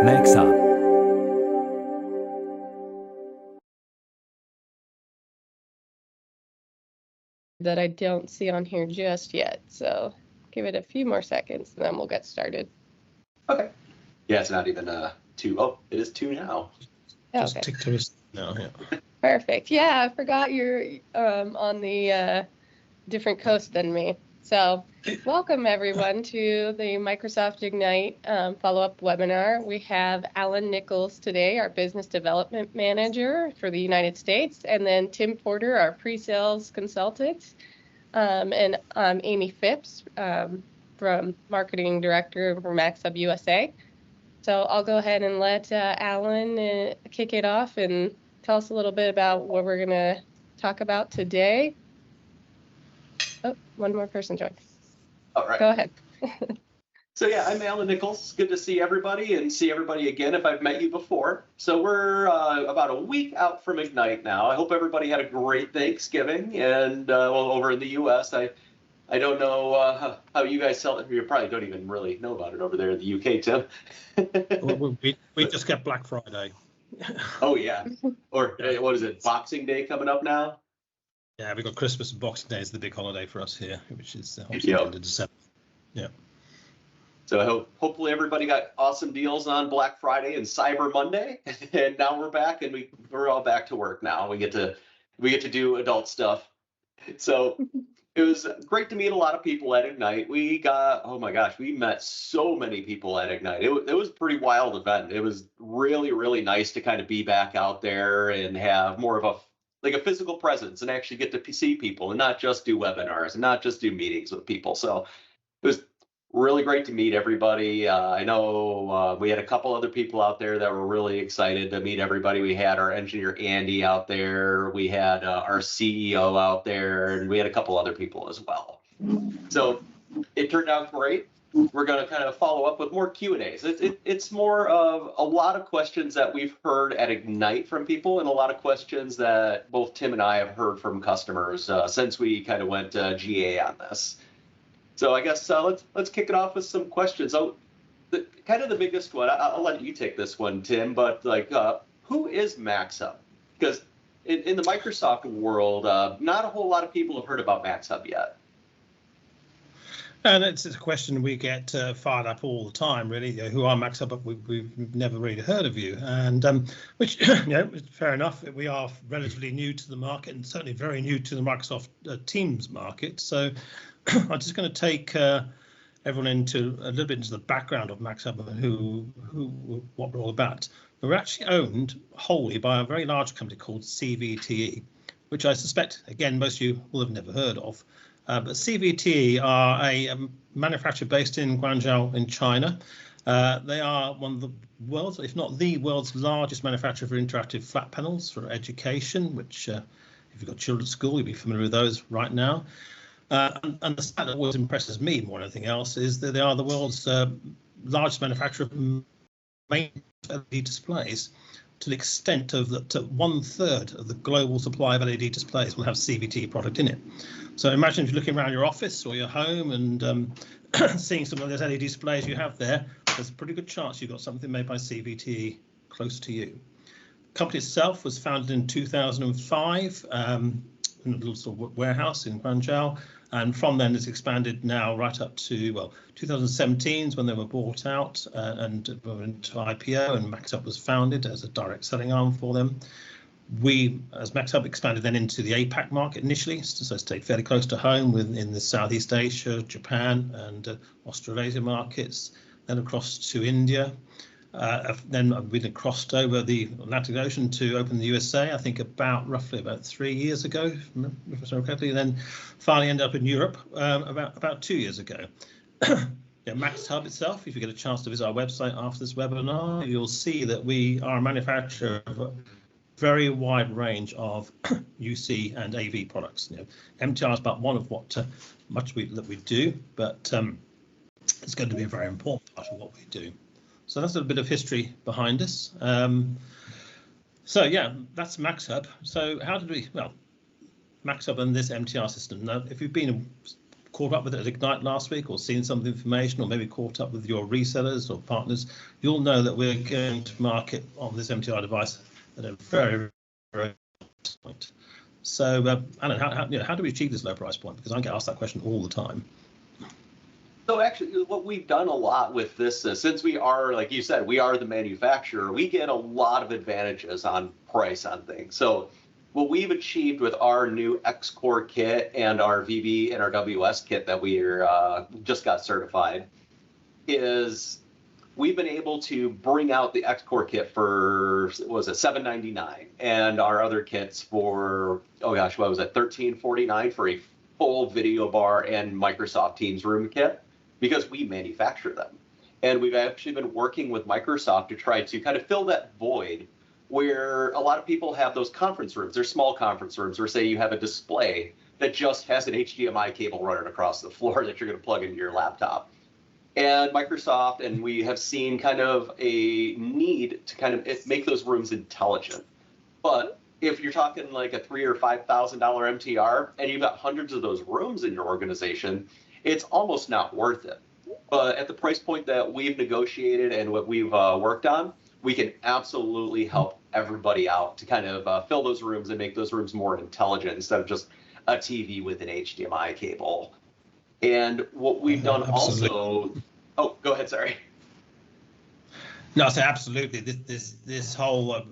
MAXHUB. That I don't see on here just yet, so give it a few more seconds and then we'll get started. Okay. Yeah, it's not even 2. Oh, it is 2 now. Just Okay. tick to us now. Yeah. Perfect. Yeah, I forgot you're on the different coast than me. So welcome everyone to the Microsoft Ignite follow-up webinar. We have Alan Nichols today, our Business Development Manager for the United States, and then Tim Porter, our Pre-Sales Consultant, and Amie Fipps from Marketing Director for MAXHUB USA. So I'll go ahead and let Alan kick it off and tell us a little bit about what we're going to talk about today. Oh, one more person joined. All right. Go ahead. So yeah, I'm Alan Nichols. Good to see everybody and see everybody again if I've met you before. So we're about a week out from Ignite now. I hope everybody had a great Thanksgiving and well, over in the US. I don't know how you guys celebrate. You probably don't even really know about it over there in the UK, Tim. Well, we just get Black Friday. Oh yeah. Or what is it? Boxing Day coming up now? Yeah, we've got Christmas and Boxing Day is the big holiday for us here, which is obviously Yep. the end of December. Yeah. So hopefully everybody got awesome deals on Black Friday and Cyber Monday, and now we're back and we're all back to work now. We get to do adult stuff. So it was great to meet a lot of people at Ignite. We got, oh my gosh, we met so many people at Ignite. It was a pretty wild event. It was really, really nice to kind of be back out there and have more of a physical presence and actually get to see people and not just do webinars and not just do meetings with people. So it was really great to meet everybody. I know we had a couple other people out there that were really excited to meet everybody. We had our engineer Andy out there. We had our CEO out there, and we had a couple other people as well. So it turned out great. We're going to kind of follow up with more Q&As. It's more of a lot of questions that we've heard at Ignite from people and a lot of questions that both Tim and I have heard from customers since we kind of went GA on this. So I guess let's kick it off with some questions. So the biggest one, I'll let you take this one, Tim, but who is MAXHUB? Because in the Microsoft world, not a whole lot of people have heard about MAXHUB yet. And it's a question we get fired up all the time, really. You know, who are MAXHUB? But we've never really heard of you, and which fair enough. We are relatively new to the market, and certainly very new to the Microsoft Teams market. So I'm just going to take everyone into a little bit into the background of MAXHUB and what we're all about. We're actually owned wholly by a very large company called CVTE, which I suspect, again, most of you will have never heard of. But CVTE are a manufacturer based in Guangzhou in China. They are one of the world's, if not the world's largest manufacturer for interactive flat panels for education, which if you've got children at school, you'll be familiar with those right now. And the stat that always impresses me more than anything else is that they are the world's largest manufacturer of main LED displays, to the extent of that 1/3 of the global supply of LED displays will have CVTE product in it. So imagine if you're looking around your office or your home and seeing some of those LED displays you have there, there's a pretty good chance you've got something made by CVTE close to you. The company itself was founded in 2005 in a little sort of warehouse in Guangzhou, and from then it's expanded now right up to, well, 2017 is when they were bought out and went to IPO, and MAXHUB was founded as a direct selling arm for them. We, as MAXHUB, expanded then into the APAC market initially, so stayed fairly close to home in the Southeast Asia, Japan and Australasia markets, then across to India. Then we crossed over the Atlantic Ocean to open the USA, I think roughly about 3 years ago, if I remember correctly, and then finally ended up in Europe about 2 years ago. MAXHUB itself, if you get a chance to visit our website after this webinar, you'll see that we are a manufacturer of a very wide range of UC and AV products. MTR is about one of what much that we do, but it's going to be a very important part of what we do. So that's a bit of history behind us. So yeah, that's MAXHUB. So how did we, well, MAXHUB and this MTR system. Now, if you've been caught up with it at Ignite last week or seen some of the information or maybe caught up with your resellers or partners, you'll know that we're going to market on this MTR device at a very, very point. So, Alan, how do we achieve this low price point? Because I get asked that question all the time. So actually, what we've done a lot with this, since we are, like you said, we are the manufacturer, we get a lot of advantages on price on things. So what we've achieved with our new X-Core kit and our VB and our WS kit that we just got certified is we've been able to bring out the X-Core kit for, what was it, $7.99, and our other kits for, oh gosh, what was it, $13.49 for a full video bar and Microsoft Teams room kit, because we manufacture them. And we've actually been working with Microsoft to try to kind of fill that void where a lot of people have those conference rooms. They're small conference rooms where, say, you have a display that just has an HDMI cable running across the floor that you're going to plug into your laptop. And Microsoft and we have seen kind of a need to kind of make those rooms intelligent. But if you're talking like a $3,000 or $5,000 MTR and you've got hundreds of those rooms in your organization, it's almost not worth it. But at the price point that we've negotiated and what we've worked on, we can absolutely help everybody out to kind of fill those rooms and make those rooms more intelligent instead of just a TV with an HDMI cable. And what we've done also, oh, go ahead, sorry. No, so absolutely. This whole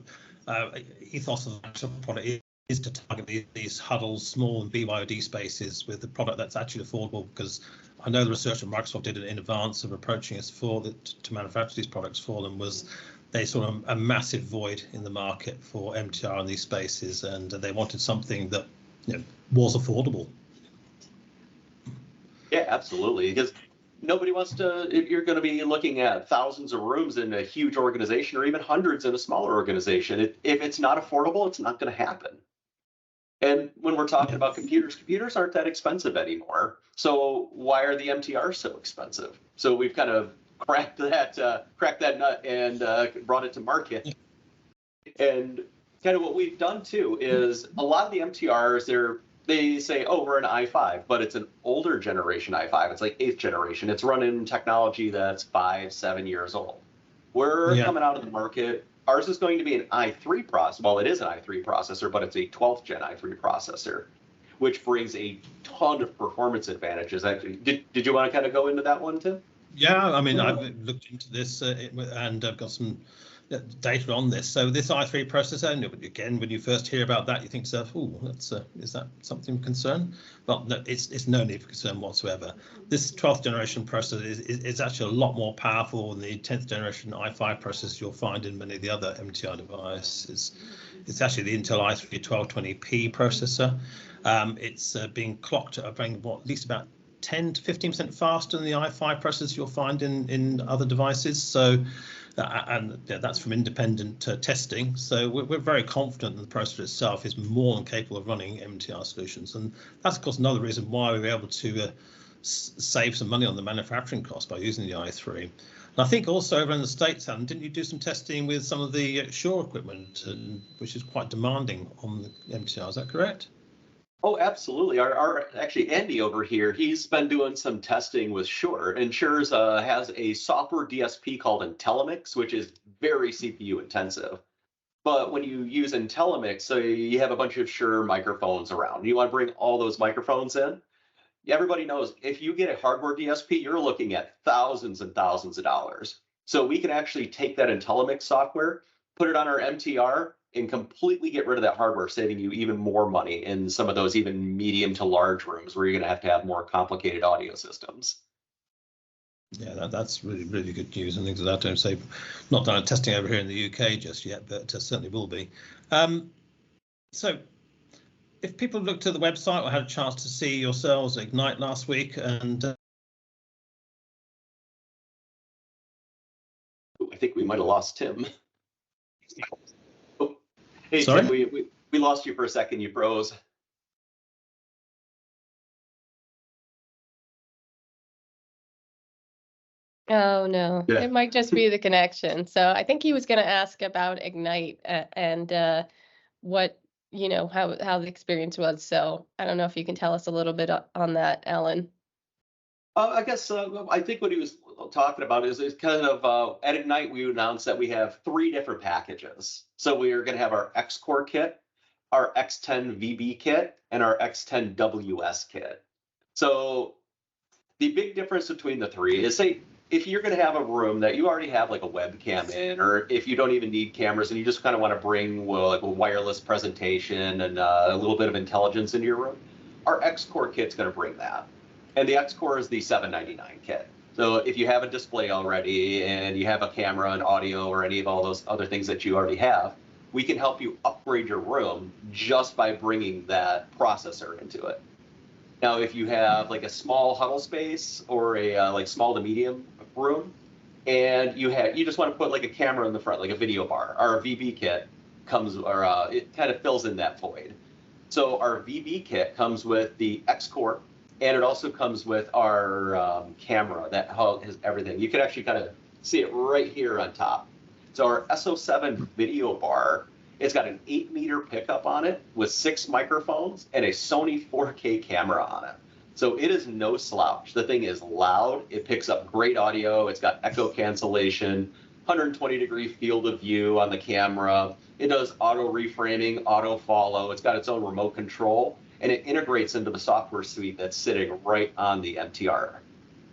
ethos of the product is to target these huddles, small and BYOD spaces with a product that's actually affordable, because I know the research that Microsoft did in advance of approaching us to manufacture these products for them was they saw a massive void in the market for MTR in these spaces, and they wanted something that was affordable. Yeah, absolutely, because nobody wants to, if you're going to be looking at thousands of rooms in a huge organization or even hundreds in a smaller organization, if it's not affordable, it's not going to happen. And when we're talking about computers aren't that expensive anymore. So why are the MTRs so expensive? So we've kind of cracked that nut and brought it to market. And kind of what we've done too is a lot of the MTRs, they say, oh, we're an i5, but it's an older generation i5. It's like 8th generation. It's running technology that's 5-7 years old. We're coming out of the market. Ours is going to be an i3 processor. Well, it is an i3 processor, but it's a 12th gen i3 processor, which brings a ton of performance advantages. Actually, did you want to kind of go into that one, Tim? Yeah, I mean, I've looked into this and I've got some data on this. So this i3 processor, again, when you first hear about that, you think to yourself, oh, is that something of concern? Well, no, it's no need for concern whatsoever. This 12th generation processor is actually a lot more powerful than the 10th generation i5 processor you'll find in many of the other MTR devices. It's actually the Intel i3 1220p processor. It's being clocked at at least about 10 to 15% faster than the i5 processors you'll find in other devices. So, and that's from independent testing. So we're very confident that the processor itself is more than capable of running MTR solutions. And that's, of course, another reason why we were able to save some money on the manufacturing cost by using the i3. And I think also over in the States, Alan, didn't you do some testing with some of the Shure equipment, which is quite demanding on the MTR? Is that correct? Oh, absolutely. Actually, Andy over here, he's been doing some testing with Shure, and Shure's has a software DSP called IntelliMix, which is very CPU intensive. But when you use IntelliMix, so you have a bunch of Shure microphones around. You want to bring all those microphones in. Everybody knows if you get a hardware DSP, you're looking at thousands and thousands of dollars. So we can actually take that IntelliMix software, put it on our MTR, and completely get rid of that hardware, saving you even more money in some of those even medium to large rooms where you're going to have more complicated audio systems. Yeah, that's really, really good news. And things like that, don't say, not done testing over here in the UK just yet, but certainly will be. So if people looked at the website or had a chance to see yourselves at Ignite last week, and I think we might have lost Tim. Hey, sorry? Tim, we lost you for a second. You froze. Oh, no, Yeah. It might just be the connection. So I think he was going to ask about Ignite and what, how the experience was. So I don't know if you can tell us a little bit on that, Alan. I guess I think what he was talking about is kind of at Ignite, we announced that we have 3 different packages. So we are going to have our X-Core kit, our X10 VB kit, and our X10 WS kit. So the big difference between the 3 is, say, if you're going to have a room that you already have like a webcam in, or if you don't even need cameras and you just kind of want to bring like a wireless presentation and a little bit of intelligence into your room, our X-Core kit's going to bring that. And the X-Core is the $799 kit. So if you have a display already and you have a camera and audio or any of all those other things that you already have, we can help you upgrade your room just by bringing that processor into it. Now, if you have like a small huddle space or a like small to medium room, and you just want to put like a camera in the front, like a video bar, our VB kit comes, or it kind of fills in that void. So our VB kit comes with the X-Core, and it also comes with our camera that has everything. You can actually kind of see it right here on top. So our SO7 video bar, it's got an 8-meter pickup on it with 6 microphones and a Sony 4K camera on it. So it is no slouch. The thing is loud. It picks up great audio. It's got echo cancellation, 120-degree field of view on the camera. It does auto reframing, auto follow. It's got its own remote control, and it integrates into the software suite that's sitting right on the MTR.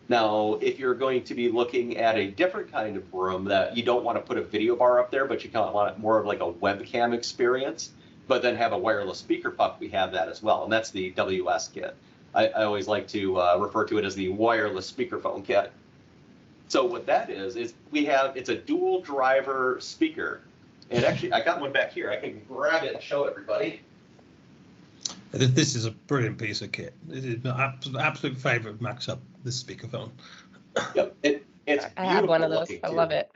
Now, if you're going to be looking at a different kind of room that you don't want to put a video bar up there, but you kind of want it more of like a webcam experience, but then have a wireless speaker puck, we have that as well. And that's the WS kit. I always like to refer to it as the wireless speakerphone kit. So what that is it's a dual driver speaker. And actually, I got one back here. I can grab it and show everybody. This is a brilliant piece of kit. It is my absolute favorite of MAXHUB, this speakerphone. Yep, it's I have one of those. looking, I too. love it.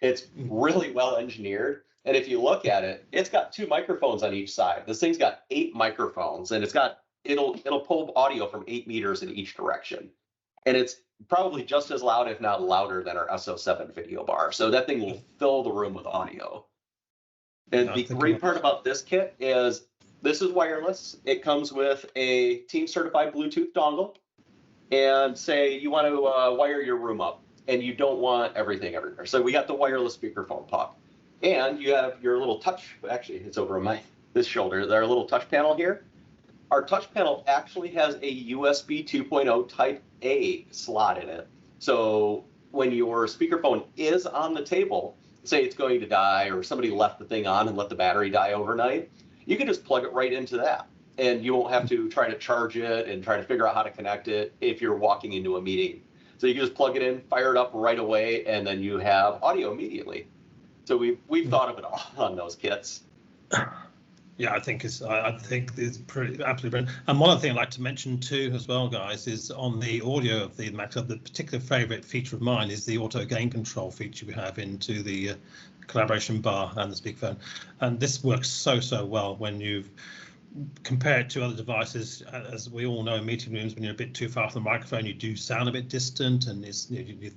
It's really well engineered. And if you look at it, it's got 2 microphones on each side. This thing's got 8 microphones, and it'll pull audio from 8 meters in each direction. And it's probably just as loud, if not louder, than our SO7 video bar. So that thing will fill the room with audio. And the great part about this kit is this is wireless. It comes with a team certified Bluetooth dongle. And say you want to wire your room up and you don't want everything everywhere. So we got the wireless speakerphone puck. And you have your little touch, actually it's over on this shoulder, our little touch panel here. Our touch panel actually has a USB 2.0 Type A slot in it. So when your speakerphone is on the table, say it's going to die or somebody left the thing on and let the battery die overnight, you can just plug it right into that. And you won't have to try to charge it and try to figure out how to connect it if you're walking into a meeting. So you can just plug it in, fire it up right away, and then you have audio immediately. So we've thought of it all on those kits. Yeah, I think it's pretty absolutely brilliant. And one other thing I'd like to mention too, as well, guys, is on the audio of the MAXHUB, the particular favourite feature of mine is the auto gain control feature we have into the collaboration bar and the speakerphone. And this works so well when you've compared to other devices. As we all know, in meeting rooms, when you're a bit too far from the microphone, you do sound a bit distant, and you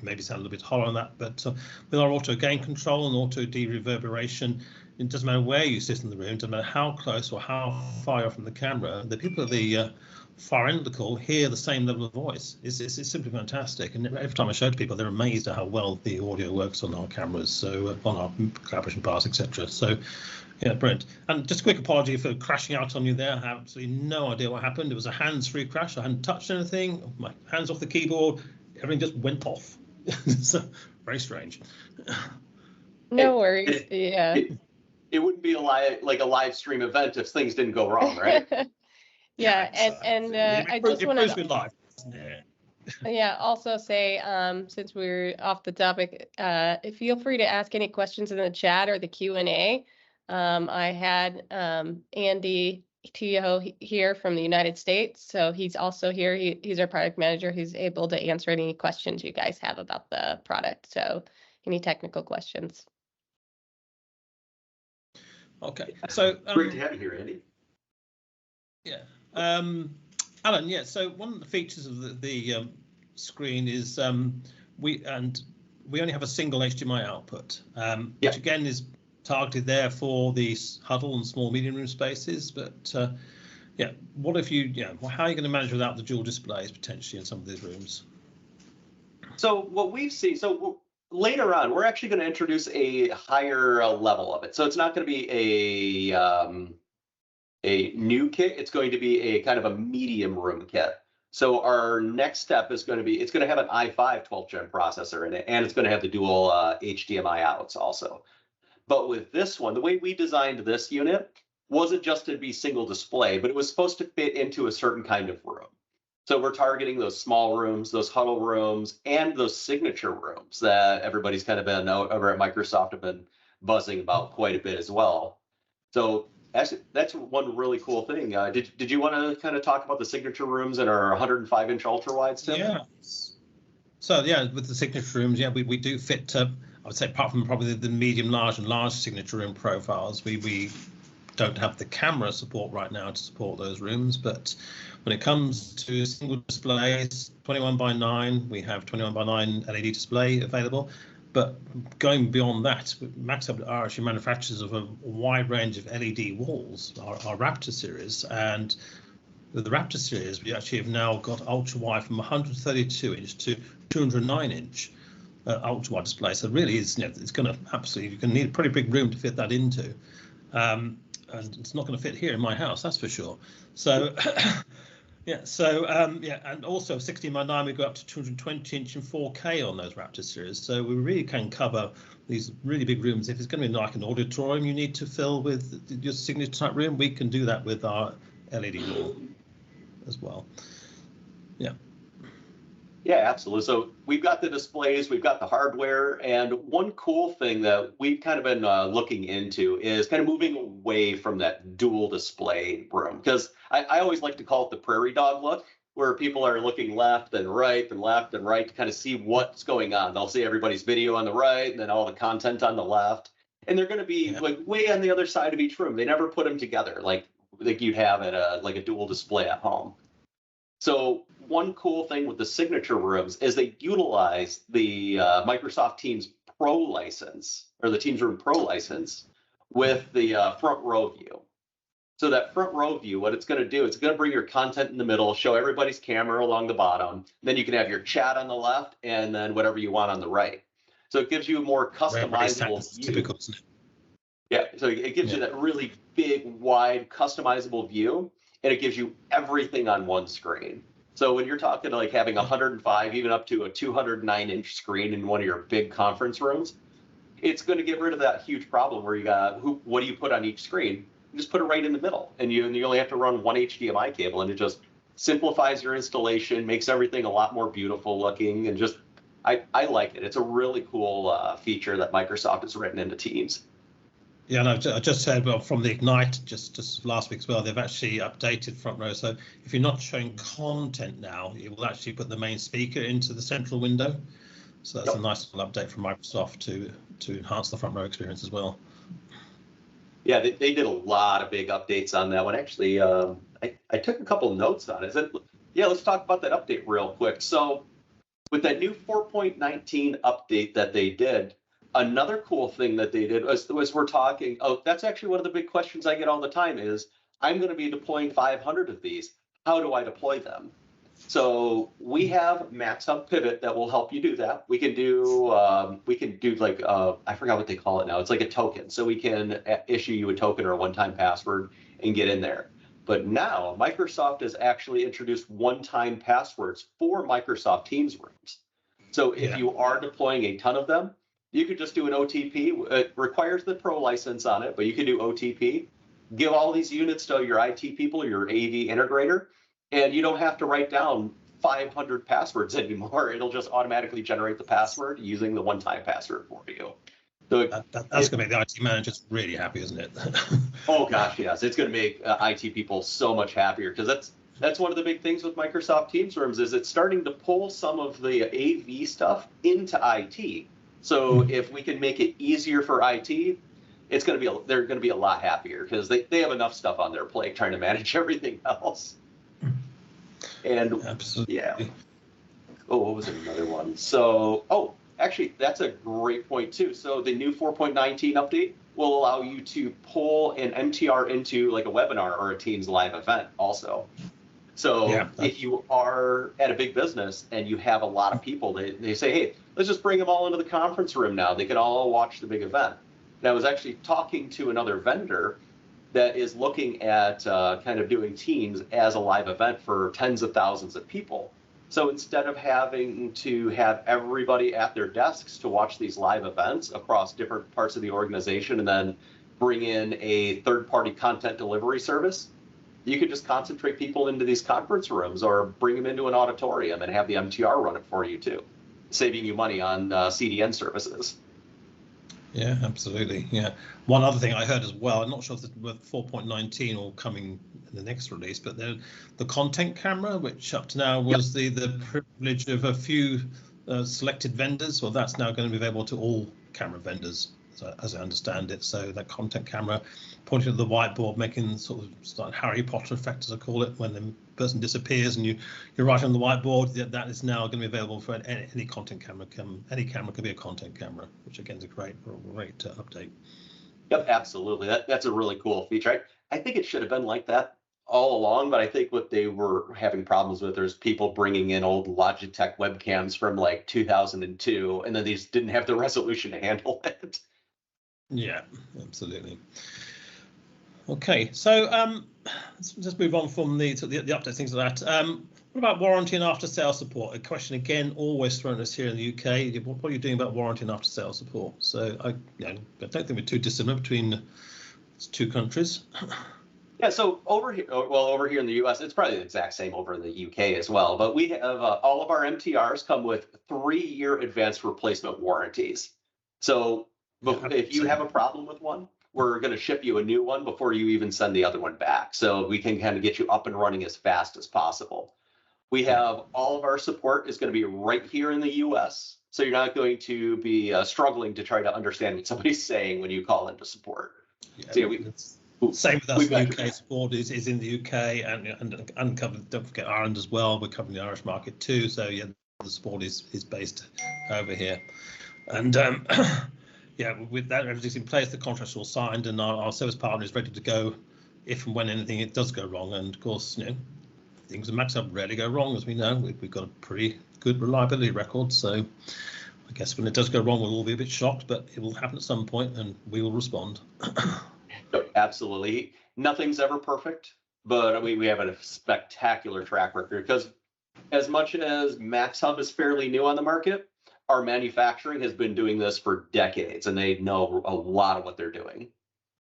maybe sound a little bit hollow on that. But with our auto gain control and auto de-reverberation, it doesn't matter where you sit in the room, it doesn't matter how close or how far from the camera, the people at the far end of the call hear the same level of voice. It's simply fantastic. And every time I show it to people, they're amazed at how well the audio works on our cameras, so on our collaboration bars, etc. So yeah, brilliant. And just a quick apology for crashing out on you there. I have absolutely no idea what happened. It was a hands-free crash. I hadn't touched anything. My hands off the keyboard. Everything just went off. So very strange. No worries. Yeah. It wouldn't be a live stream event if things didn't go wrong, right? Yeah, and I just want to live. Yeah, also say, since we're off the topic, feel free to ask any questions in the chat or the Q&A. I had Andy Tio here from the United States, so he's also here. He's our product manager. He's able to answer any questions you guys have about the product, so any technical questions. Okay, so great to have you here, Andy. Yeah, Alan. Yeah, so one of the features of the screen is we only have a single HDMI output, which again is targeted there for the huddle and small medium room spaces, but Yeah. What if you, how are you going to manage without the dual displays potentially in some of these rooms? So what we've seen, later on, we're actually going to introduce a higher level of it. So it's not going to be a new kit. It's going to be a kind of a medium room kit. So our next step is going to be, it's going to have an i5 12th gen processor in it, and it's going to have the dual HDMI outs also. But with this one, the way we designed this unit wasn't just to be single display, but it was supposed to fit into a certain kind of room. So we're targeting those small rooms, those huddle rooms, and those signature rooms that everybody's kind of been over at Microsoft have been buzzing about quite a bit as well. So that's one really cool thing. Did you want to kind of talk about the signature rooms and our 105-inch ultra wides, Tim? Yeah. So with the signature rooms, we do fit. I would say apart from probably the medium, large, and large signature room profiles, we don't have the camera support right now to support those rooms. But when it comes to single displays, 21:9, we have 21:9 LED display available. But going beyond that, MAXHUB are actually manufacturers of a wide range of LED walls, our Raptor series. And with the Raptor series, we actually have now got ultra wide from 132-inch to 209-inch ultra wide display. So really, it's going to absolutely, you're going to need a pretty big room to fit that into. And it's not going to fit here in my house, that's for sure. So and also 16:9, we go up to 220-inch and 4K on those Raptor series. So we really can cover these really big rooms. If it's going to be like an auditorium you need to fill with your signature type room, we can do that with our LED wall as well. Yeah, absolutely. So we've got the displays, we've got the hardware, and one cool thing that we've kind of been looking into is kind of moving away from that dual display room, because I always like to call it the prairie dog look, where people are looking left and right to kind of see what's going on. They'll see everybody's video on the right and then all the content on the left, and they're going to be like way on the other side of each room. They never put them together like you'd have at a dual display at home. So one cool thing with the signature rooms is they utilize the Microsoft Teams Pro license, or the Teams Room Pro license, with the front row view. So that front row view, what it's going to do, it's going to bring your content in the middle, show everybody's camera along the bottom. Then you can have your chat on the left and then whatever you want on the right. So it gives you a more customizable view. Typical, isn't it? Yeah, so it gives you that really big, wide, customizable view, and it gives you everything on one screen. So when you're talking like having 105, even up to a 209-inch screen in one of your big conference rooms, it's going to get rid of that huge problem where you got what do you put on each screen? You just put it right in the middle, and you only have to run one HDMI cable, and it just simplifies your installation, makes everything a lot more beautiful looking, and just I like it. It's a really cool feature that Microsoft has written into Teams. Yeah, and I just heard from the Ignite just last week as well, they've actually updated front row. So if you're not showing content now, it will actually put the main speaker into the central window. So that's a nice little update from Microsoft to enhance the front row experience as well. Yeah, they did a lot of big updates on that one. Actually, I took a couple notes on it. Let's talk about that update real quick. So with that new 4.19 update that they did, another cool thing that they did was we're talking, that's actually one of the big questions I get all the time is, I'm going to be deploying 500 of these. How do I deploy them? So we have MAXHUB Pivot that will help you do that. We can do like, I forgot what they call it now. It's like a token. So we can issue you a token or a one-time password and get in there. But now Microsoft has actually introduced one-time passwords for Microsoft Teams rooms. So if you are deploying a ton of them, you could just do an OTP. It requires the Pro license on it, but you can do OTP. Give all these units to your IT people, your AV integrator, and you don't have to write down 500 passwords anymore. It'll just automatically generate the password using the one-time password for you. So that's going to make the IT managers really happy, isn't it? Oh gosh, yes, it's going to make IT people so much happier, because that's one of the big things with Microsoft Teams rooms is it's starting to pull some of the AV stuff into IT. So if we can make it easier for IT, they're going to be a lot happier, because they have enough stuff on their plate trying to manage everything else. And absolutely. yeah. Oh, what was another one? So, actually, that's a great point too. So the new 4.19 update will allow you to pull an MTR into like a webinar or a Teams live event also. So Yeah, if you are at a big business and you have a lot of people, they say, hey, let's just bring them all into the conference room now. They can all watch the big event. And I was actually talking to another vendor that is looking at kind of doing Teams as a live event for tens of thousands of people. So instead of having to have everybody at their desks to watch these live events across different parts of the organization and then bring in a third-party content delivery service, you could just concentrate people into these conference rooms or bring them into an auditorium and have the MTR run it for you too, saving you money on CDN services. Yeah, absolutely. Yeah. One other thing I heard as well, I'm not sure if it's with 4.19 or coming in the next release, but the content camera, which up to now was the privilege of a few selected vendors, well, that's now going to be available to all camera vendors, as I understand it. So that content camera pointing at the whiteboard, making sort of Harry Potter effect, as I call it, when the person disappears and you're writing on the whiteboard, that is now going to be available for any content camera. Any camera can be a content camera, which again is a great update. Yep, absolutely. That's a really cool feature. I think it should have been like that all along, but I think what they were having problems with, there's people bringing in old Logitech webcams from like 2002, and then they just didn't have the resolution to handle it. Yeah, absolutely. Okay, so let's just move on from the updates, things like that. What about warranty and after sales support? A question again always thrown at us here in the UK. What are you doing about warranty and after sales support? So I don't think we're too dissimilar between two countries. Yeah, so over here in the US, it's probably the exact same over in the UK as well. But we have all of our MTRs come with 3-year advanced replacement warranties. So if you have a problem with one, we're going to ship you a new one before you even send the other one back. So we can kind of get you up and running as fast as possible. We have all of our support is going to be right here in the US. So you're not going to be struggling to try to understand what somebody's saying when you call into support. Yeah, so yeah, same with us. The UK support is in the UK and covered, don't forget Ireland as well. We're covering the Irish market too. So yeah, the support is based over here. And yeah, with that, everything's in place, the contract's all signed, and our service partner is ready to go if and when anything does go wrong. And of course, things at MAXHUB rarely go wrong, as we know. We've got a pretty good reliability record. So I guess when it does go wrong, we'll all be a bit shocked, but it will happen at some point, and we will respond. Absolutely. Nothing's ever perfect, but we have a spectacular track record because as much as MAXHUB is fairly new on the market, our manufacturing has been doing this for decades, and they know a lot of what they're doing.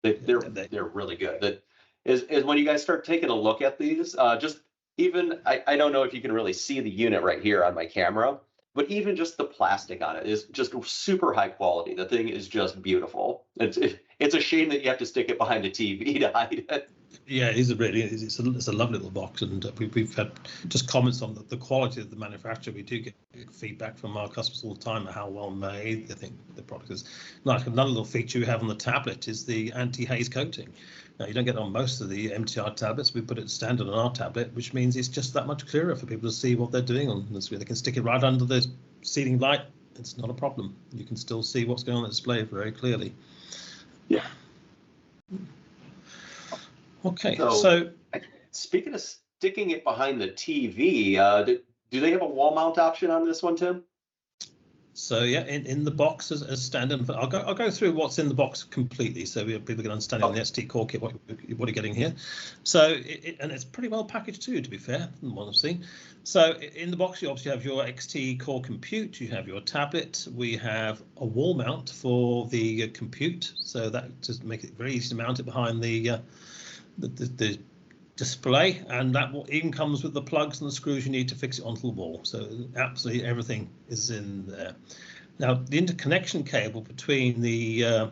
They're really good. That is when you guys start taking a look at these, just even I don't know if you can really see the unit right here on my camera, but even just the plastic on it is just super high quality. The thing is just beautiful. It's a shame that you have to stick it behind a TV to hide it. Yeah, it's a lovely little box, and we've had just comments on the quality of the manufacturer. We do get feedback from our customers all the time on how well made they think the product is. Like another little feature we have on the tablet is the anti-haze coating. Now you don't get it on most of the MTR tablets. We put it standard on our tablet, which means it's just that much clearer for people to see what they're doing on this. They can stick it right under the ceiling light. It's not a problem. You can still see what's going on the display very clearly. Yeah. Okay, so speaking of sticking it behind the TV, do they have a wall mount option on this one, Tim? So yeah, in the box as standard. I'll go through what's in the box completely, so people can understand on the SD core kit what you're getting here. So and it's pretty well packaged too, to be fair, from what I've seen. So in the box you obviously have your XT core compute, you have your tablet, we have a wall mount for the compute, so that just makes it very easy to mount it behind the display, and that even comes with the plugs and the screws you need to fix it onto the wall. So absolutely everything is in there. Now the interconnection cable between the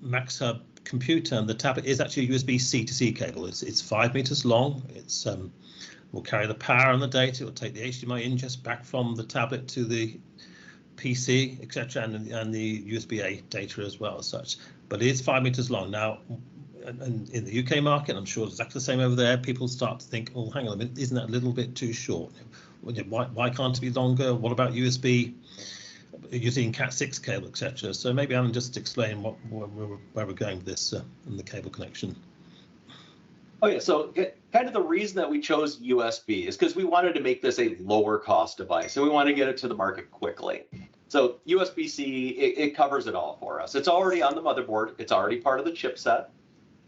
MAXHUB computer and the tablet is actually a USB-C to C cable. It's 5 meters long. It's will carry the power and the data. It will take the HDMI in just back from the tablet to the PC, etc., and the USB-A data as well as such. But it is 5 meters long. Now, and in the UK market, I'm sure it's exactly the same over there, people start to think, oh, hang on a minute, isn't that a little bit too short? Why can't it be longer? What about USB? using Cat6 cable, etc. So maybe Alan, just explain where we're going with this and the cable connection. Oh yeah, so kind of the reason that we chose USB is because we wanted to make this a lower cost device and we want to get it to the market quickly. So USB-C, it covers it all for us. It's already on the motherboard. It's already part of the chipset.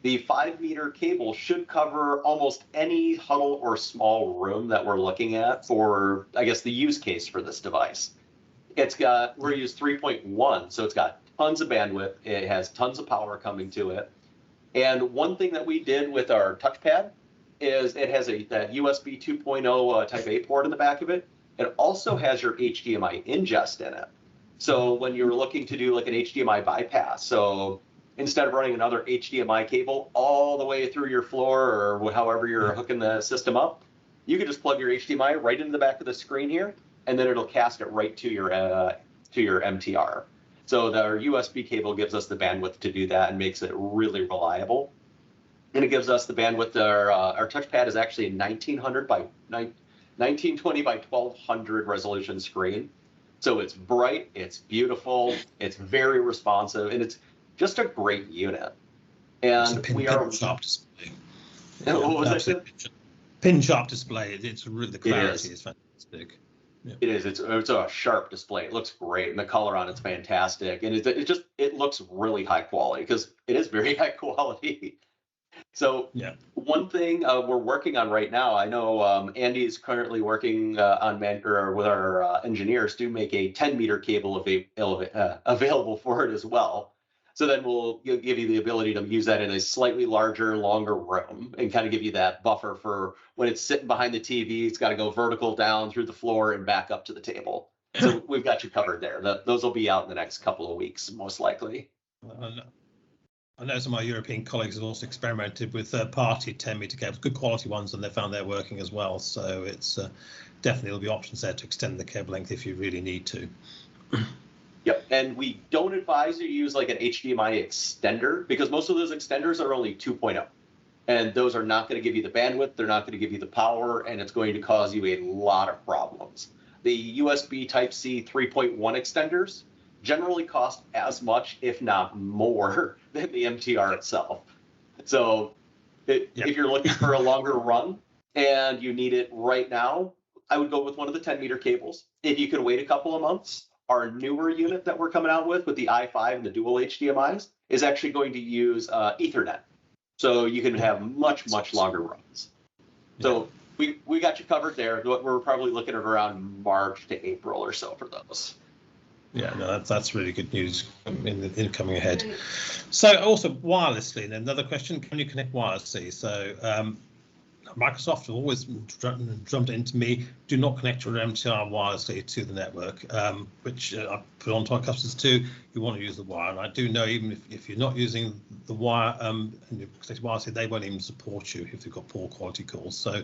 The 5-meter cable should cover almost any huddle or small room that we're looking at for, I guess, the use case for this device. We're using 3.1, so it's got tons of bandwidth. It has tons of power coming to it. And one thing that we did with our touchpad is it has that USB 2.0 Type A port in the back of it. It also has your HDMI ingest in it. So when you're looking to do like an HDMI bypass, so instead of running another HDMI cable all the way through your floor or however you're hooking the system up, you can just plug your HDMI right into the back of the screen here, and then it'll cast it right to your MTR. So the USB cable gives us the bandwidth to do that and makes it really reliable. And it gives us the bandwidth. Our touchpad is actually a 1920 by 1200 resolution screen. So it's bright, it's beautiful, it's very responsive, and it's just a great unit. And pin sharp display. What was that? Pin sharp display. It's really, the clarity is fantastic. Yeah. It is. It's a sharp display. It looks great, and the color on it's fantastic, and it looks really high quality because it is very high quality. So yeah, one thing we're working on right now, I know Andy is currently working with our engineers to make a 10-meter cable available for it as well. So then we'll give you the ability to use that in a slightly larger, longer room and kind of give you that buffer for when it's sitting behind the TV. It's got to go vertical down through the floor and back up to the table. So we've got you covered there. Those will be out in the next couple of weeks, most likely. I know some of my European colleagues have also experimented with third-party 10-meter cables, good quality ones, and they found they're working as well. So it's definitely there'll be options there to extend the cable length if you really need to. Yep, and we don't advise you to use like an HDMI extender because most of those extenders are only 2.0. And those are not going to give you the bandwidth, they're not going to give you the power, and it's going to cause you a lot of problems. The USB Type-C 3.1 extenders generally cost as much, if not more, than the MTR itself. So if you're looking for a longer run and you need it right now, I would go with one of the 10-meter cables. If you can wait a couple of months, our newer unit that we're coming out with the i5 and the dual HDMIs is actually going to use Ethernet. So you can have much longer runs. So we got you covered there. We're probably looking at around March to April or so for those. Yeah, no, that's really good news in coming ahead. So also wirelessly, and another question, can you connect wirelessly? So Microsoft have always drummed into me, do not connect your MTR wirelessly to the network, which I put on to our customers too. You want to use the wire, and I do know even if you're not using the wire and you're connected wirelessly, they won't even support you if you've got poor quality calls. So,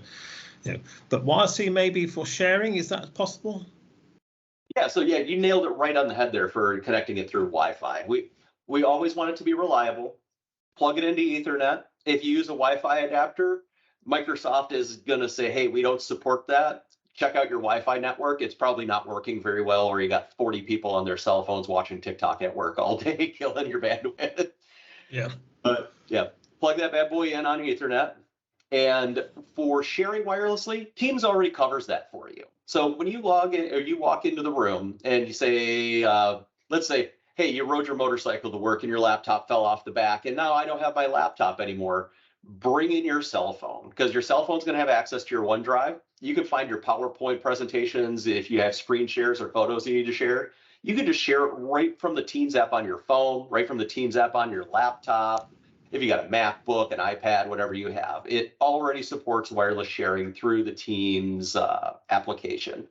but wirelessly maybe for sharing, is that possible? Yeah, so you nailed it right on the head there for connecting it through Wi-Fi. We always want it to be reliable. Plug it into Ethernet. If you use a Wi-Fi adapter, Microsoft is going to say, hey, we don't support that. Check out your Wi-Fi network. It's probably not working very well, or you got 40 people on their cell phones watching TikTok at work all day, killing your bandwidth. Yeah. But plug that bad boy in on Ethernet. And for sharing wirelessly, Teams already covers that for you. So when you log in or you walk into the room and you say, let's say, hey, you rode your motorcycle to work and your laptop fell off the back, and now I don't have my laptop anymore. Bring in your cell phone because your cell phone's going to have access to your OneDrive. You can find your PowerPoint presentations if you have screen shares or photos you need to share. You can just share it right from the Teams app on your phone, right from the Teams app on your laptop. If you got a MacBook, an iPad, whatever you have, it already supports wireless sharing through the Teams application.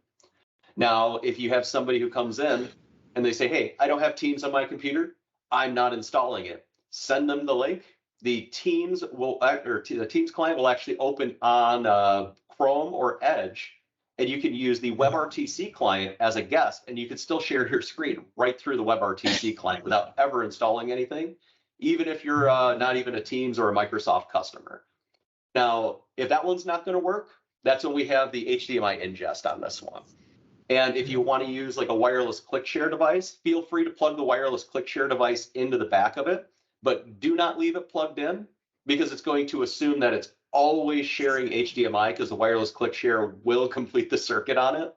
Now, if you have somebody who comes in and they say, hey, I don't have Teams on my computer, I'm not installing it, send them the link. The Teams the Teams client will actually open on Chrome or Edge, and you can use the WebRTC client as a guest, and you can still share your screen right through the WebRTC client without ever installing anything, even if you're not even a Teams or a Microsoft customer. Now, if that one's not going to work, that's when we have the HDMI ingest on this one. And if you want to use like a wireless click share device, feel free to plug the wireless click share device into the back of it, but do not leave it plugged in because it's going to assume that it's always sharing HDMI because the wireless click share will complete the circuit on it.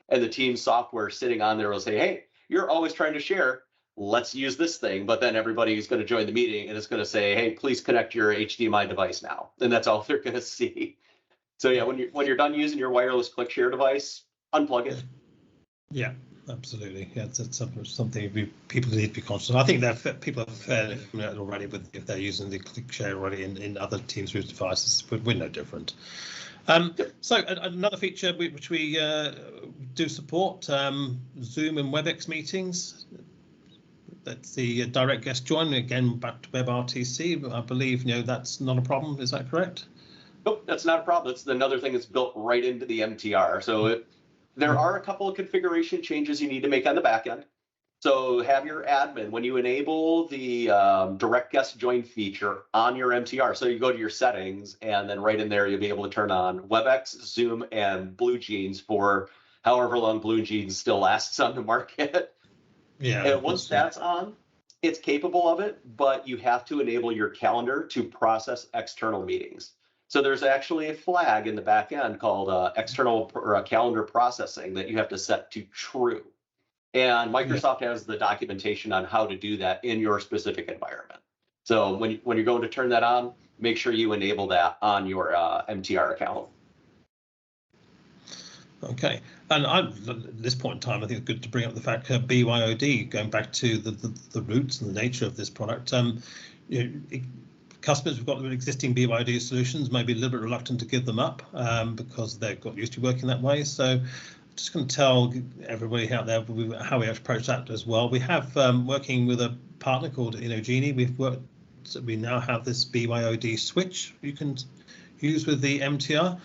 And the team software sitting on there will say, hey, you're always trying to share. Let's use this thing. But then everybody's going to join the meeting and it's going to say, hey, please connect your HDMI device now. And that's all they're going to see. So yeah, when you're done using your wireless click share device, unplug it. Yeah, absolutely. Yeah, that's something people need to be conscious of. I think that people are fairly familiar already with if they're using the click share already in other TeamSpeak devices. We're no different. So another feature which we do support, Zoom and WebEx meetings. That's the direct guest join. Again, back to WebRTC. I believe that's not a problem. Is that correct? Nope, that's not a problem. That's another thing that's built right into the MTR. So there are a couple of configuration changes you need to make on the back end. So have your admin, when you enable the direct guest join feature on your MTR, so you go to your settings and then right in there, you'll be able to turn on WebEx, Zoom, and BlueJeans for however long BlueJeans still lasts on the market. Yeah. And once that's on, it's capable of it, but you have to enable your calendar to process external meetings. So there's actually a flag in the back end called external calendar processing that you have to set to true. And Microsoft has the documentation on how to do that in your specific environment. So when you're going to turn that on, make sure you enable that on your MTR account. Okay, and at this point in time, I think it's good to bring up the fact BYOD, going back to the roots and the nature of this product. Customers who've got existing BYOD solutions may be a little bit reluctant to give them up because they've got used to working that way. So just going to tell everybody out there how we approach that as well. We have working with a partner called Inogenie. We now have this BYOD switch you can use with the MTR,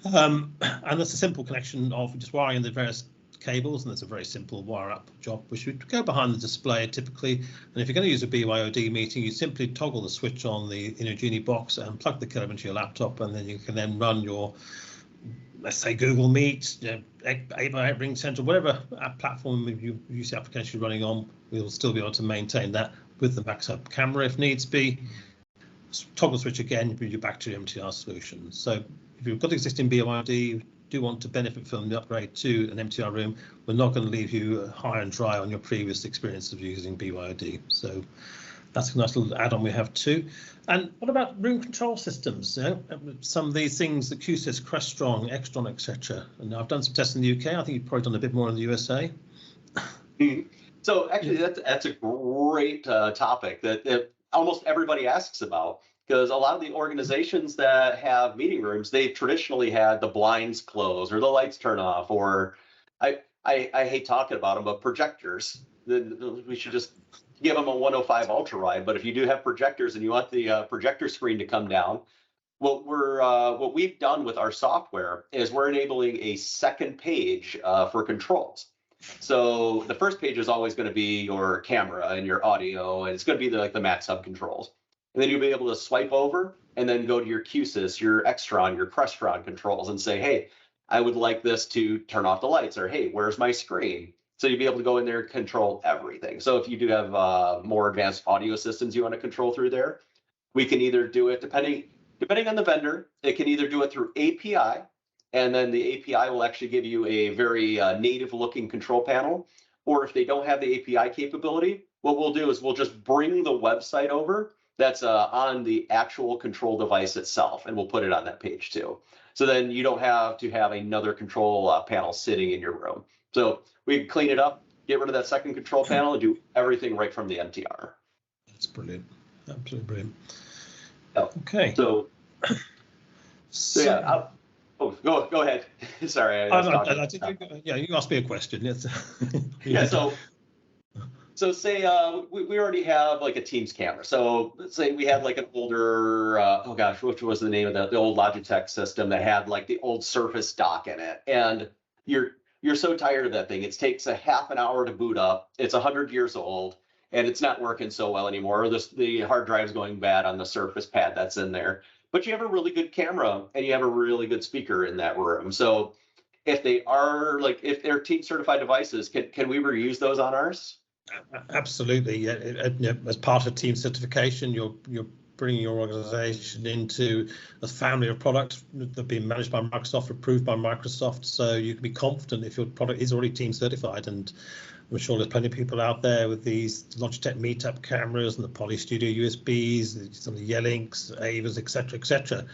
and that's a simple connection of just wiring the various cables, and that's a very simple wire up job, which would go behind the display typically. And if you're going to use a BYOD meeting, you simply toggle the switch on the Inogenie box and plug the cable into your laptop, and then you can then run your, let's say, Google Meet, 8x8 Ring Center, whatever platform you use the application running on, we'll still be able to maintain that with the MAXHUB camera if needs be. Toggle switch again, you're back to your MTR solution. So if you've got existing BYOD, do want to benefit from the upgrade to an MTR room, we're not going to leave you high and dry on your previous experience of using BYOD. So that's a nice little add-on we have too. And what about room control systems? Some of these things, the QSys, Crestron, Extron, etc. And I've done some tests in the UK. I think you've probably done a bit more in the USA. So actually, that's a great topic that almost everybody asks about, because a lot of the organizations that have meeting rooms, they've traditionally had the blinds closed or the lights turn off, or I hate talking about them, but projectors. We should just give them a 105 ultra wide. But if you do have projectors and you want the projector screen to come down, what we've done with our software is we're enabling a second page for controls. So the first page is always going to be your camera and your audio, and it's going to be like the MAXHUB controls. And then you'll be able to swipe over and then go to your QSys, your Extron, your Crestron controls and say, hey, I would like this to turn off the lights, or hey, where's my screen? So you'll be able to go in there and control everything. So if you do have more advanced audio systems you want to control through there, we can either do it depending on the vendor. It can either do it through API, and then the API will actually give you a very native looking control panel. Or if they don't have the API capability, what we'll do is we'll just bring the website over that's on the actual control device itself, and we'll put it on that page too. So then you don't have to have another control panel sitting in your room. So we can clean it up, get rid of that second control panel, and do everything right from the MTR. That's brilliant. Absolutely brilliant. Okay. Okay. So yeah. Go ahead. Sorry. Yeah, you asked me a question. Yes. Yeah. So say we already have like a Teams camera. So let's say we had like an older, which was the name of the old Logitech system that had like the old Surface dock in it, and you're so tired of that thing. It takes a half an hour to boot up. It's 100 years old, and it's not working so well anymore. The hard drive's going bad on the Surface pad that's in there. But you have a really good camera and you have a really good speaker in that room. So if they are like, if they're team certified devices, can we reuse those on ours? Absolutely, yeah. As part of team certification, you're bringing your organization into a family of products that are being managed by Microsoft, approved by Microsoft, so you can be confident if your product is already team certified. And I'm sure there's plenty of people out there with these Logitech Meetup cameras and the Poly Studio USBs, some of the Yelinks, Avas, etc.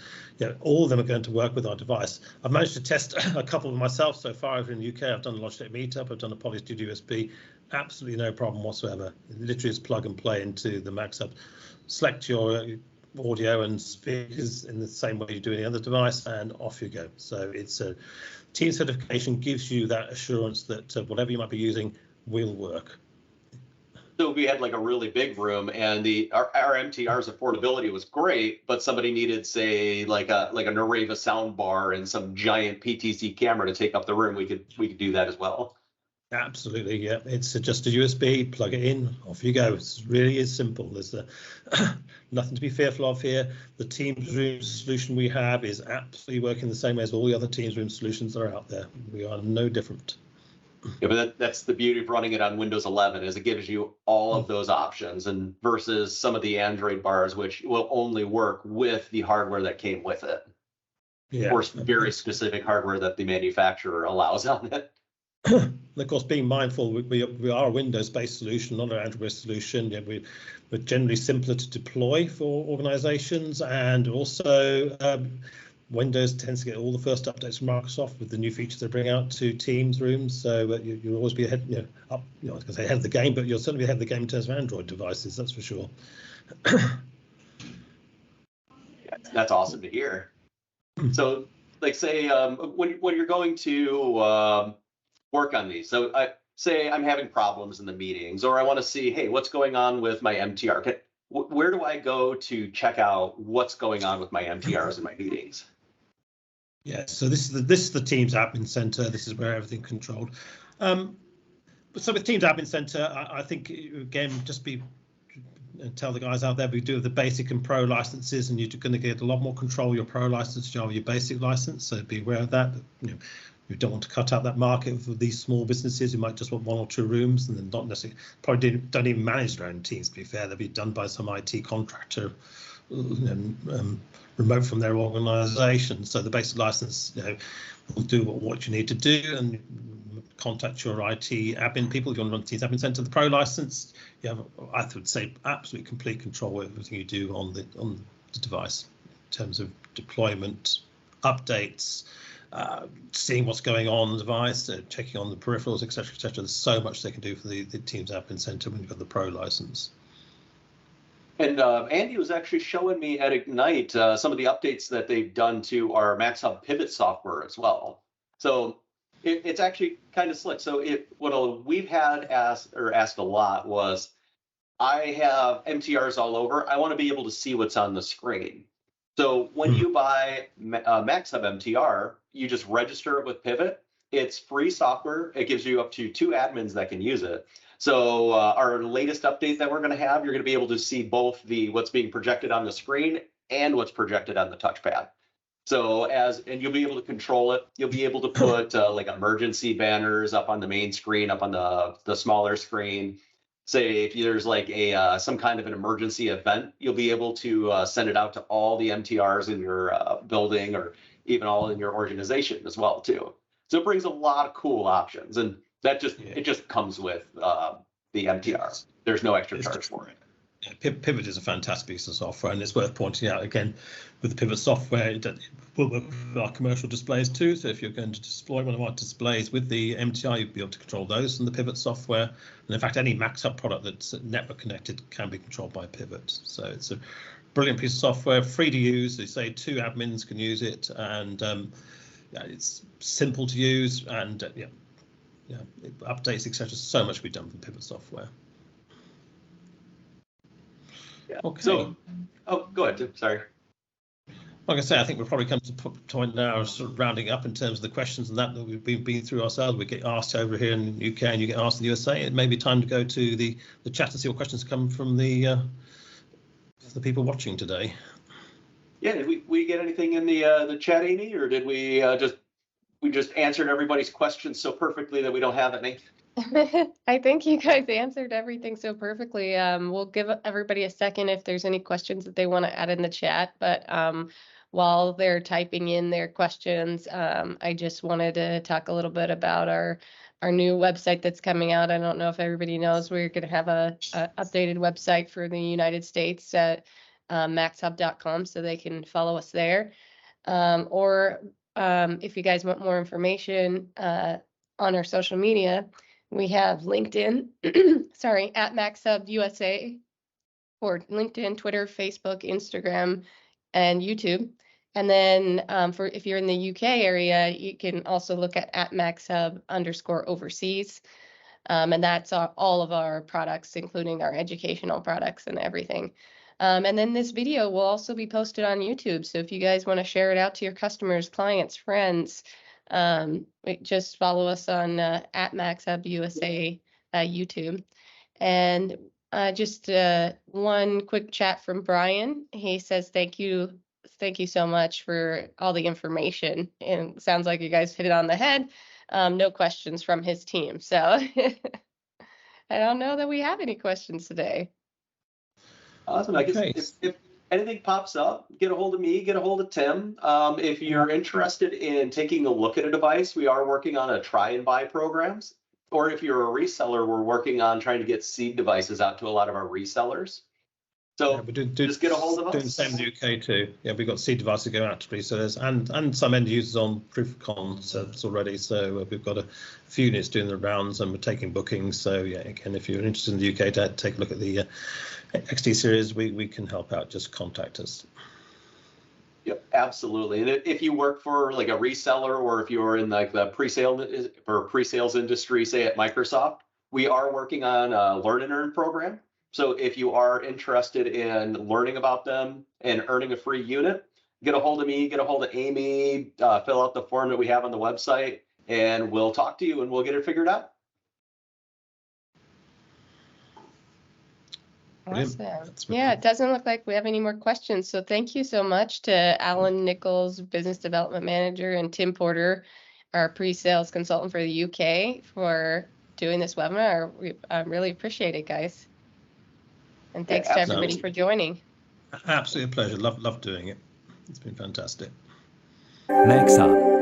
All of them are going to work with our device. I've managed to test a couple of myself so far over in the UK. I've done a Logitech Meetup, I've done a Poly Studio USB, absolutely no problem whatsoever. It literally is plug and play into the MAXHUB. Select your audio and speakers in the same way you do any other device, and off you go. So it's a team certification gives you that assurance that whatever you might be using will work. So we had like a really big room, and our MTR's affordability was great, but somebody needed, say, like a Nareva sound bar and some giant PTZ camera to take up the room. We could do that as well. Absolutely, yeah. It's just a USB, plug it in, off you go. It really is simple. There's nothing to be fearful of here. The Teams Room solution we have is absolutely working the same way as all the other Teams Room solutions that are out there. We are no different. Yeah, but that's the beauty of running it on Windows 11, is it gives you all of those options, and versus some of the Android bars, which will only work with the hardware that came with it. Yeah. Or very specific hardware that the manufacturer allows on it. And of course, being mindful, we are a Windows-based solution, not an Android-based solution. Yeah, we're generally simpler to deploy for organizations, and also Windows tends to get all the first updates from Microsoft with the new features they bring out to Teams Rooms. So you'll always be ahead, I was going to say ahead of the game, but you'll certainly be ahead of the game in terms of Android devices, that's for sure. That's awesome to hear. So, like, say, when you're going to work on these, so say I'm having problems in the meetings, or I want to see, hey, what's going on with my MTR? Where do I go to check out what's going on with my MTRs in my meetings? Yeah, so this is the Teams Admin Center. This is where everything's controlled. So with Teams Admin Center, I think again, tell the guys out there, we do have the basic and pro licenses, and you're going to get a lot more control of your pro license over your basic license. So be aware of that. You don't want to cut out that market for these small businesses who might just want 1 or 2 rooms, and then not necessarily probably don't even manage their own teams. To be fair, they'll be done by some IT contractor remote from their organisation. So the basic license, will do what you need to do, and contact your IT admin people if you want to run Teams Admin Center. The pro license, you have, I would say, absolutely complete control of everything you do on the device in terms of deployment, updates, seeing what's going on the device, checking on the peripherals, etc., etc. There's so much they can do for the Teams Admin Center when you've got the pro license. And Andy was actually showing me at Ignite some of the updates that they've done to our MAXHUB Pivot software as well. So it's actually kind of slick. So what we've had asked a lot was, I have MTRs all over. I want to be able to see what's on the screen. So when you buy MAXHUB MTR, you just register it with Pivot. It's free software. It gives you up to 2 admins that can use it. So our latest update that we're going to have, you're going to be able to see both what's being projected on the screen and what's projected on the touchpad. So and you'll be able to control it. You'll be able to put like emergency banners up on the main screen, up on the smaller screen. Say if there's like some kind of an emergency event, you'll be able to send it out to all the MTRs in your building, or even all in your organization as well too. So it brings a lot of cool options, and that it just comes with the MTR. There's no extra charge for it. Yeah, Pivot is a fantastic piece of software, and it's worth pointing out again with the Pivot software, it will work with our commercial displays too. So if you're going to deploy one of our displays with the MTR, you'll be able to control those from the Pivot software. And in fact, any MAXHUB product that's network connected can be controlled by Pivot. So it's a brilliant piece of software, free to use. They say 2 admins can use it, and it's simple to use, and it updates, etc. So much can be done with Pivot software. Yeah. Okay. So, go ahead. Sorry. Like I say, I think we've probably come to the point now of sort of rounding up in terms of the questions and that we've been through ourselves. We get asked over here in the UK, and you get asked in the USA. It may be time to go to the chat and see what questions come from the people watching today. Yeah, did we get anything in the chat, Amy, or did we just we just answered everybody's questions so perfectly that we don't have any. I think you guys answered everything so perfectly. We'll give everybody a second if there's any questions that they want to add in the chat. But while they're typing in their questions, I just wanted to talk a little bit about our new website that's coming out. I don't know if everybody knows we're going to have a updated website for the United States at maxhub.com, so they can follow us there. Or if you guys want more information on our social media, we have LinkedIn, sorry, at MAXHub USA, or LinkedIn, Twitter, Facebook, Instagram, and YouTube. And then for if you're in the UK area, you can also look at @MAXHub_overseas. And that's all of our products, including our educational products and everything. And then this video will also be posted on YouTube. So if you guys want to share it out to your customers, clients, friends, just follow us on @MAXHub USA YouTube. And just one quick chat from Brian. He says, thank you so much for all the information. And it sounds like you guys hit it on the head. No questions from his team. So I don't know that we have any questions today. Awesome. I guess if anything pops up, get a hold of me, get a hold of Tim. If you're interested in taking a look at a device, we are working on a try and buy programs. Or if you're a reseller, we're working on trying to get seed devices out to a lot of our resellers. So yeah, just get a hold of us. Doing the same in the UK too. Yeah, we've got seed devices going out to resellers and some end users on proof of concepts already. So we've got a few units doing the rounds and we're taking bookings. So yeah, again, if you're interested in the UK to take a look at the XT series, we can help out. Just contact us. Yep, absolutely. And if you work for like a reseller, or if you're in like the pre-sales industry, say at Microsoft, we are working on a Learn and Earn program. So if you are interested in learning about them and earning a free unit, get a hold of me, get a hold of Amy, fill out the form that we have on the website, and we'll talk to you and we'll get it figured out. Awesome. Yeah, it doesn't look like we have any more questions. So thank you so much to Alan Nichols, Business Development Manager, and Tim Porter, our pre-sales consultant for the UK, for doing this webinar. I really appreciate it, guys. And thanks to everybody for joining. Absolutely a pleasure. Love doing it. It's been fantastic. MAXHUB.